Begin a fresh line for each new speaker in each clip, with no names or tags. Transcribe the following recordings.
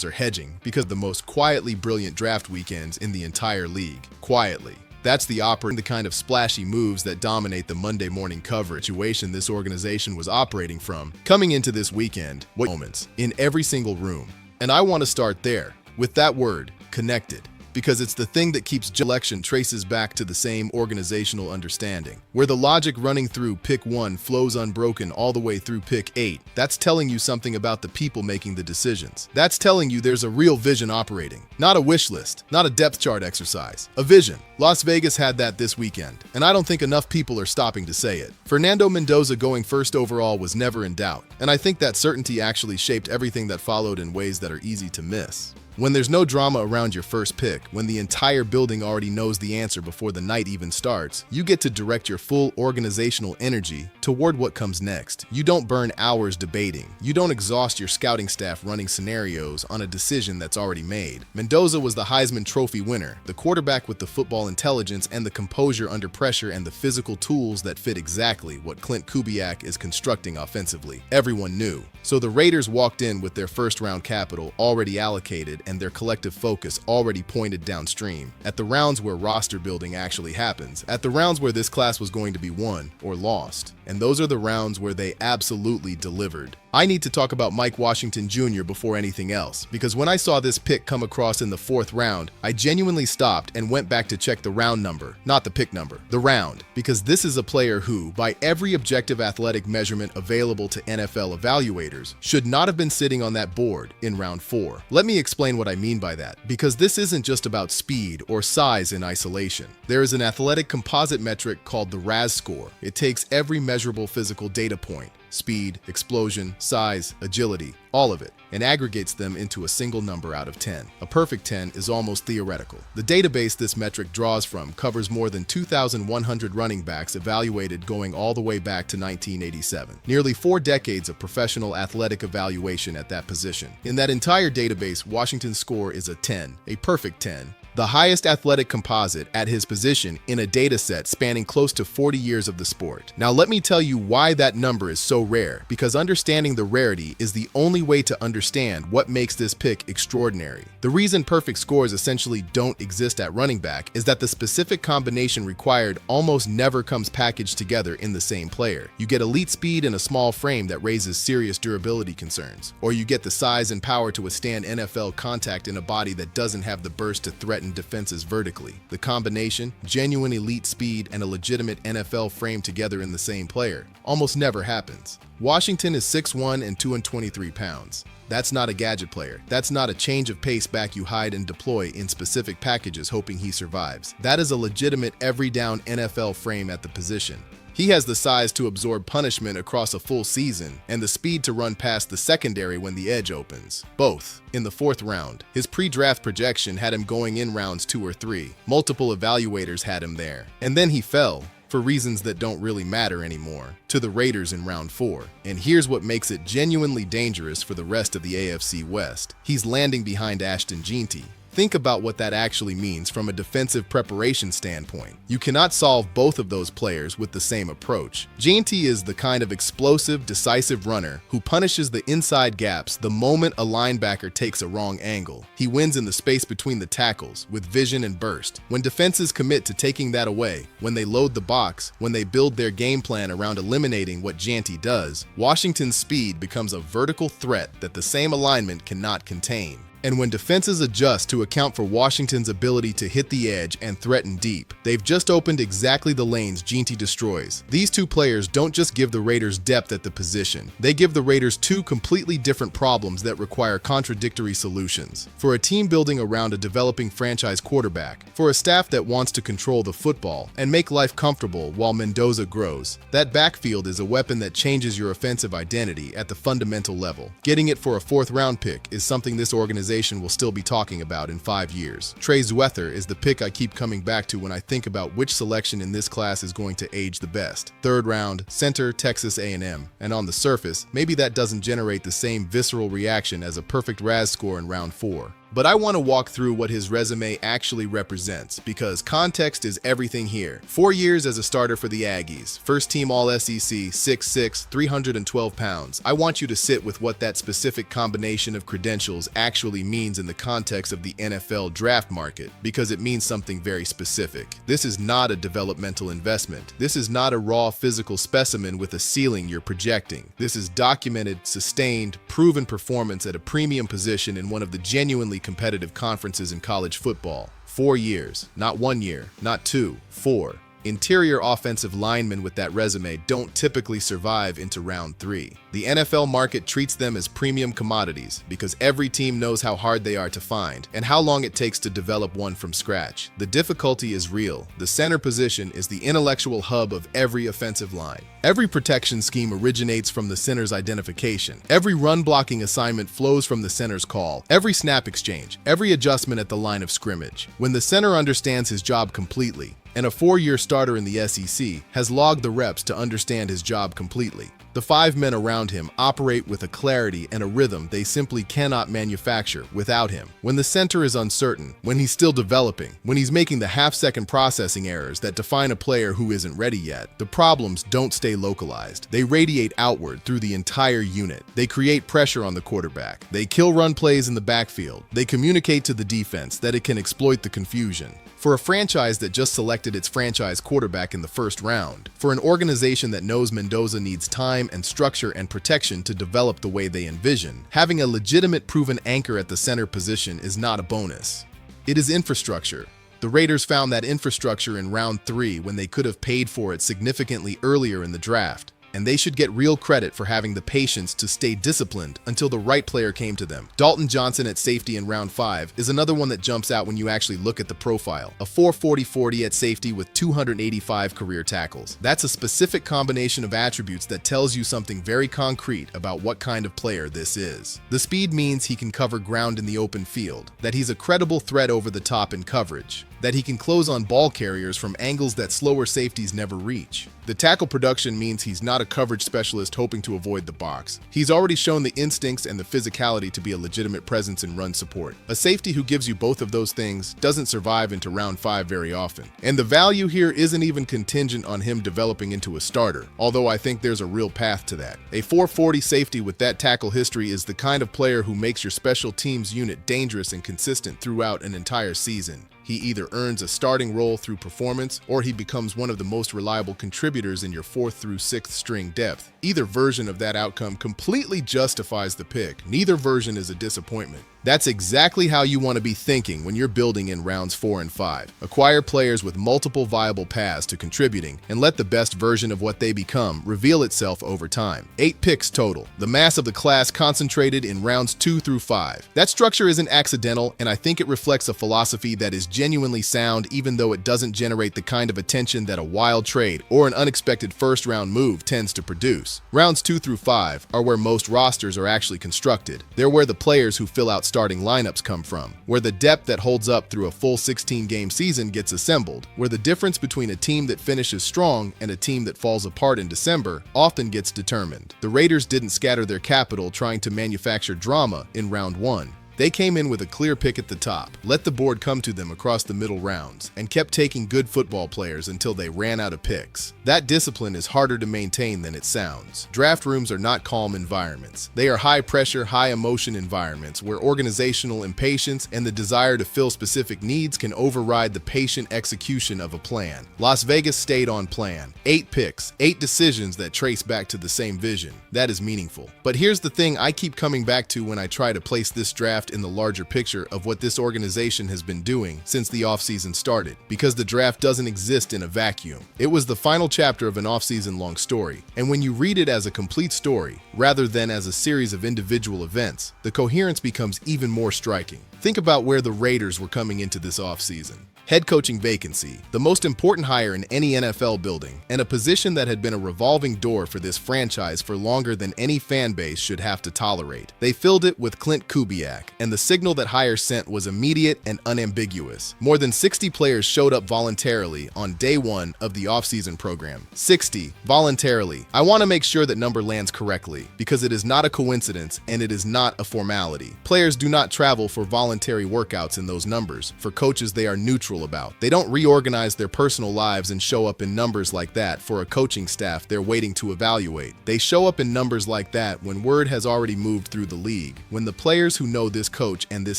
are hedging because the most quietly brilliant draft weekends in the entire league. Quietly. That's the kind of splashy moves that dominate the Monday morning coverage situation this organization was operating from coming into this weekend. What moments in every single room. And I want to start there with that word, connected. Because it's the thing that keeps selection traces back to the same organizational understanding, where the logic running through pick 1 flows unbroken all the way through pick 8. That's telling you something about the people making the decisions. That's telling you there's a real vision operating, not a wish list, not a depth chart exercise, a vision. Las Vegas had that this weekend, and I don't think enough people are stopping to say it. Fernando Mendoza going first overall was never in doubt, and I think that certainty actually shaped everything that followed in ways that are easy to miss. When there's no drama around your first pick, when the entire building already knows the answer before the night even starts, you get to direct your full organizational energy toward what comes next. You don't burn hours debating. You don't exhaust your scouting staff running scenarios on a decision that's already made. Mendoza was the Heisman Trophy winner, the quarterback with the football intelligence and the composure under pressure and the physical tools that fit exactly what Clint Kubiak is constructing offensively. Everyone knew. So the Raiders walked in with their first-round capital already allocated and their collective focus already pointed downstream, at the rounds where roster building actually happens, at the rounds where this class was going to be won or lost. And those are the rounds where they absolutely delivered. I need to talk about Mike Washington Jr. before anything else, because when I saw this pick come across in the 4th round, I genuinely stopped and went back to check the round number, not the pick number, the round, because this is a player who, by every objective athletic measurement available to NFL evaluators, should not have been sitting on that board in round 4. Let me explain what I mean by that, because this isn't just about speed or size in isolation. There is an athletic composite metric called the RAS score. It takes every measurable physical data point, speed, explosion, size, agility, all of it, and aggregates them into a single number out of 10. A perfect 10 is almost theoretical. The database this metric draws from covers more than 2,100 running backs evaluated going all the way back to 1987. Nearly 4 decades of professional athletic evaluation at that position. In that entire database, Washington's score is a 10, a perfect 10. The highest athletic composite at his position in a data set spanning close to 40 years of the sport. Now let me tell you why that number is so rare, because understanding the rarity is the only way to understand what makes this pick extraordinary. The reason perfect scores essentially don't exist at running back is that the specific combination required almost never comes packaged together in the same player. You get elite speed in a small frame that raises serious durability concerns, or you get the size and power to withstand NFL contact in a body that doesn't have the burst to threaten defenses vertically. The combination, genuine elite speed and a legitimate NFL frame together in the same player, almost never happens. Washington is 6'1" and 223 pounds. That's not a gadget player. That's not a change of pace back you hide and deploy in specific packages hoping he survives. That is a legitimate every down NFL frame at the position. He has the size to absorb punishment across a full season and the speed to run past the secondary when the edge opens. Both in the 4th round. His pre-draft projection had him going in rounds 2 or 3. Multiple evaluators had him there. And then he fell, for reasons that don't really matter anymore, to the Raiders in round 4. And here's what makes it genuinely dangerous for the rest of the AFC West. He's landing behind Ashton Jeanty. Think about what that actually means from a defensive preparation standpoint. You cannot solve both of those players with the same approach. Jeanty is the kind of explosive, decisive runner who punishes the inside gaps the moment a linebacker takes a wrong angle. He wins in the space between the tackles with vision and burst. When defenses commit to taking that away, when they load the box, when they build their game plan around eliminating what Jeanty does, Washington's speed becomes a vertical threat that the same alignment cannot contain. And when defenses adjust to account for Washington's ability to hit the edge and threaten deep, they've just opened exactly the lanes Jeanty destroys. These two players don't just give the Raiders depth at the position. They give the Raiders two completely different problems that require contradictory solutions. For a team building around a developing franchise quarterback, for a staff that wants to control the football and make life comfortable while Mendoza grows, that backfield is a weapon that changes your offensive identity at the fundamental level. Getting it for a 4th round pick is something this organization will still be talking about in 5 years. Trey Zuether is the pick I keep coming back to when I think about which selection in this class is going to age the best. 3rd round, center, Texas A&M. And on the surface, maybe that doesn't generate the same visceral reaction as a perfect RAS score in round 4. But I want to walk through what his resume actually represents, because context is everything here. 4 years as a starter for the Aggies, first-team All-SEC, 6'6", 312 pounds. I want you to sit with what that specific combination of credentials actually means in the context of the NFL draft market, because it means something very specific. This is not a developmental investment. This is not a raw physical specimen with a ceiling you're projecting. This is documented, sustained, proven performance at a premium position in one of the genuinely competitive conferences in college football. 4 years, not 1 year, not 2, 4. Interior offensive linemen with that resume don't typically survive into round 3. The NFL market treats them as premium commodities because every team knows how hard they are to find and how long it takes to develop one from scratch. The difficulty is real. The center position is the intellectual hub of every offensive line. Every protection scheme originates from the center's identification. Every run-blocking assignment flows from the center's call. Every snap exchange, every adjustment at the line of scrimmage. When the center understands his job completely, and a 4-year starter in the SEC has logged the reps to understand his job completely, the 5 men around him operate with a clarity and a rhythm they simply cannot manufacture without him. When the center is uncertain, when he's still developing, when he's making the half-second processing errors that define a player who isn't ready yet, the problems don't stay localized. They radiate outward through the entire unit. They create pressure on the quarterback. They kill run plays in the backfield. They communicate to the defense that it can exploit the confusion. For a franchise that just selected its franchise quarterback in the first round, for an organization that knows Mendoza needs time and structure and protection to develop the way they envision, having a legitimate proven anchor at the center position is not a bonus. It is infrastructure. The Raiders found that infrastructure in round 3 when they could have paid for it significantly earlier in the draft. And they should get real credit for having the patience to stay disciplined until the right player came to them. Dalton Johnson at safety in round 5 is another one that jumps out when you actually look at the profile. A 4.40 at safety with 285 career tackles. That's a specific combination of attributes that tells you something very concrete about what kind of player this is. The speed means he can cover ground in the open field, that he's a credible threat over the top in coverage, that he can close on ball carriers from angles that slower safeties never reach. The tackle production means he's not a coverage specialist hoping to avoid the box. He's already shown the instincts and the physicality to be a legitimate presence in run support. A safety who gives you both of those things doesn't survive into round 5 very often. And the value here isn't even contingent on him developing into a starter, although I think there's a real path to that. A 4.40 safety with that tackle history is the kind of player who makes your special teams unit dangerous and consistent throughout an entire season. He either earns a starting role through performance, or he becomes one of the most reliable contributors in your 4th through 6th string depth. Either version of that outcome completely justifies the pick. Neither version is a disappointment. That's exactly how you want to be thinking when you're building in rounds 4 and 5. Acquire players with multiple viable paths to contributing, and let the best version of what they become reveal itself over time. 8 picks total. The mass of the class concentrated in rounds 2 through 5. That structure isn't accidental, and I think it reflects a philosophy that is genuinely sound, even though it doesn't generate the kind of attention that a wild trade or an unexpected first-round move tends to produce. Rounds 2 through 5 are where most rosters are actually constructed. They're where the players who fill out starting lineups come from, where the depth that holds up through a full 16-game season gets assembled, where the difference between a team that finishes strong and a team that falls apart in December often gets determined. The Raiders didn't scatter their capital trying to manufacture drama in round 1. They came in with a clear pick at the top, let the board come to them across the middle rounds, and kept taking good football players until they ran out of picks. That discipline is harder to maintain than it sounds. Draft rooms are not calm environments. They are high-pressure, high-emotion environments where organizational impatience and the desire to fill specific needs can override the patient execution of a plan. Las Vegas stayed on plan. 8 picks, 8 decisions that trace back to the same vision. That is meaningful. But here's the thing I keep coming back to when I try to place this draft in the larger picture of what this organization has been doing since the offseason started, because the draft doesn't exist in a vacuum. It was the final chapter of an offseason long story, and when you read it as a complete story, rather than as a series of individual events, the coherence becomes even more striking. Think about where the Raiders were coming into this offseason. Head coaching vacancy, the most important hire in any NFL building, and a position that had been a revolving door for this franchise for longer than any fan base should have to tolerate. They filled it with Clint Kubiak, and the signal that hire sent was immediate and unambiguous. More than 60 players showed up voluntarily on day one of the offseason program. 60 voluntarily. I want to make sure that number lands correctly, because it is not a coincidence and it is not a formality. Players do not travel for voluntary workouts in those numbers. For coaches, they are neutral about. They don't reorganize their personal lives and show up in numbers like that for a coaching staff they're waiting to evaluate. They show up in numbers like that when word has already moved through the league, when the players who know this coach and this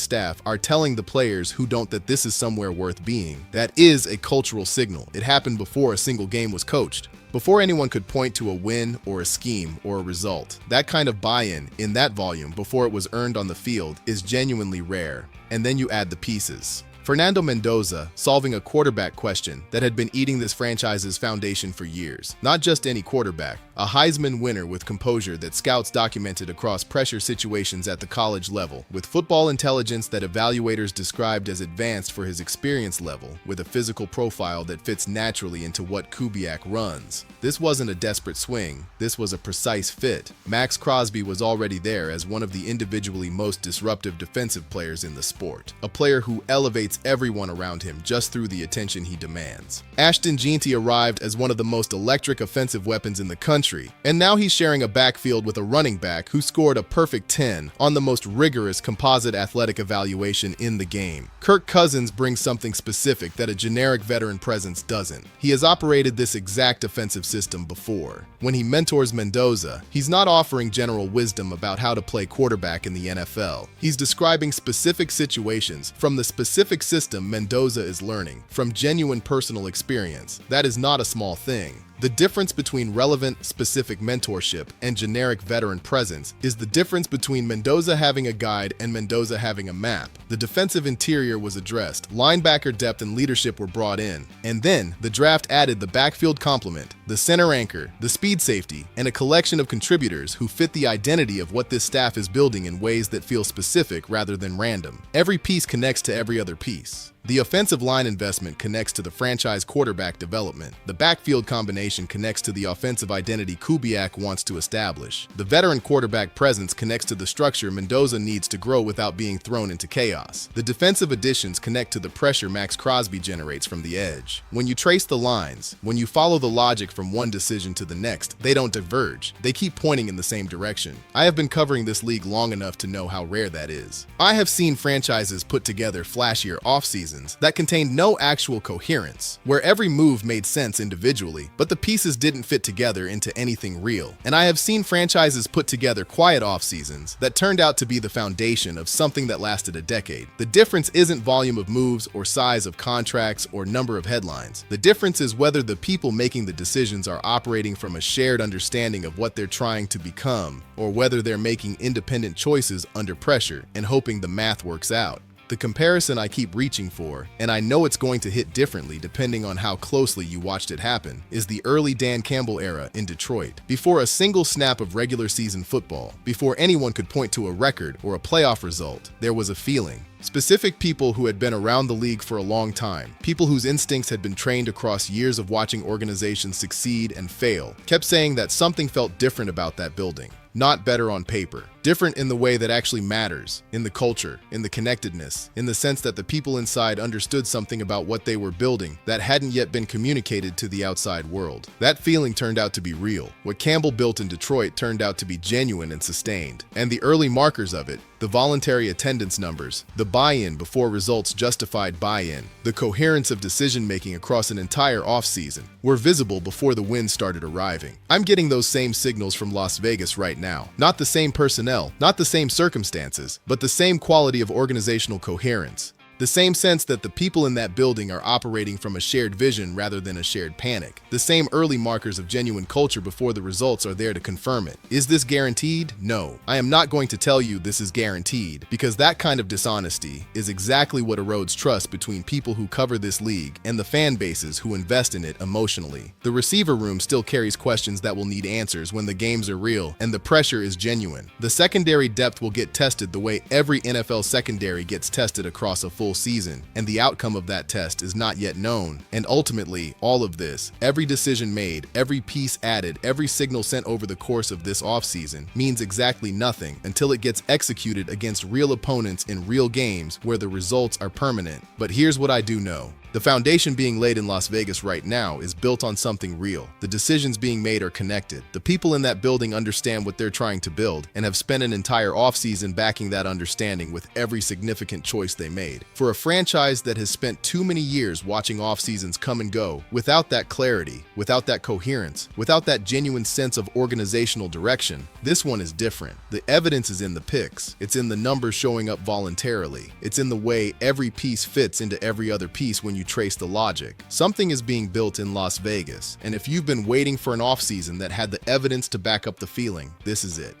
staff are telling the players who don't that this is somewhere worth being. That is a cultural signal. It happened before a single game was coached, before anyone could point to a win or a scheme or a result. That kind of buy-in in that volume before it was earned on the field is genuinely rare. And then you add the pieces. Fernando Mendoza solving a quarterback question that had been eating this franchise's foundation for years. Not just any quarterback, a Heisman winner with composure that scouts documented across pressure situations at the college level, with football intelligence that evaluators described as advanced for his experience level, with a physical profile that fits naturally into what Kubiak runs. This wasn't a desperate swing, this was a precise fit. Max Crosby was already there as one of the individually most disruptive defensive players in the sport, a player who elevates everyone around him just through the attention he demands. Ashton Jeanty arrived as one of the most electric offensive weapons in the country, and now he's sharing a backfield with a running back who scored a perfect 10 on the most rigorous composite athletic evaluation in the game. Kirk Cousins brings something specific that a generic veteran presence doesn't. He has operated this exact offensive system before. When he mentors Mendoza, he's not offering general wisdom about how to play quarterback in the NFL. He's describing specific situations from the specific system Mendoza is learning, from genuine personal experience. That is not a small thing. The difference between relevant, specific mentorship and generic veteran presence is the difference between Mendoza having a guide and Mendoza having a map. The defensive interior was addressed, linebacker depth and leadership were brought in, and then the draft added the backfield complement, the center anchor, the speed safety, and a collection of contributors who fit the identity of what this staff is building in ways that feel specific rather than random. Every piece connects to every other piece. The offensive line investment connects to the franchise quarterback development. The backfield combination connects to the offensive identity Kubiak wants to establish. The veteran quarterback presence connects to the structure Mendoza needs to grow without being thrown into chaos. The defensive additions connect to the pressure Max Crosby generates from the edge. When you trace the lines, when you follow the logic from one decision to the next, they don't diverge. They keep pointing in the same direction. I have been covering this league long enough to know how rare that is. I have seen franchises put together flashier off-seasons that contained no actual coherence, where every move made sense individually, but the pieces didn't fit together into anything real. And I have seen franchises put together quiet off-seasons that turned out to be the foundation of something that lasted a decade. The difference isn't volume of moves or size of contracts or number of headlines. The difference is whether the people making the decisions are operating from a shared understanding of what they're trying to become, or whether they're making independent choices under pressure and hoping the math works out. The comparison I keep reaching for, and I know it's going to hit differently depending on how closely you watched it happen, is the early Dan Campbell era in Detroit. Before a single snap of regular season football, before anyone could point to a record or a playoff result, there was a feeling. Specific people who had been around the league for a long time, people whose instincts had been trained across years of watching organizations succeed and fail, kept saying that something felt different about that building. Not better on paper. Different in the way that actually matters, in the culture, in the connectedness, in the sense that the people inside understood something about what they were building that hadn't yet been communicated to the outside world. That feeling turned out to be real. What Campbell built in Detroit turned out to be genuine and sustained. And the early markers of it, the voluntary attendance numbers, the buy-in before results justified buy-in, the coherence of decision-making across an entire offseason, were visible before the wins started arriving. I'm getting those same signals from Las Vegas right now. Not the same personnel, not the same circumstances, but the same quality of organizational coherence. The same sense that the people in that building are operating from a shared vision rather than a shared panic. The same early markers of genuine culture before the results are there to confirm it. Is this guaranteed? No. I am not going to tell you this is guaranteed, because that kind of dishonesty is exactly what erodes trust between people who cover this league and the fan bases who invest in it emotionally. The receiver room still carries questions that will need answers when the games are real and the pressure is genuine. The secondary depth will get tested the way every NFL secondary gets tested across a full full season, and the outcome of that test is not yet known. And ultimately, all of this, every decision made, every piece added, every signal sent over the course of this offseason means exactly nothing until it gets executed against real opponents in real games where the results are permanent. But here's what I do know. The foundation being laid in Las Vegas right now is built on something real. The decisions being made are connected. The people in that building understand what they're trying to build and have spent an entire offseason backing that understanding with every significant choice they made. For a franchise that has spent too many years watching offseasons come and go, without that clarity, without that coherence, without that genuine sense of organizational direction, this one is different. The evidence is in the picks. It's in the numbers showing up voluntarily. It's in the way every piece fits into every other piece when you trace the logic. Something is being built in Las Vegas, and if you've been waiting for an offseason that had the evidence to back up the feeling, this is it.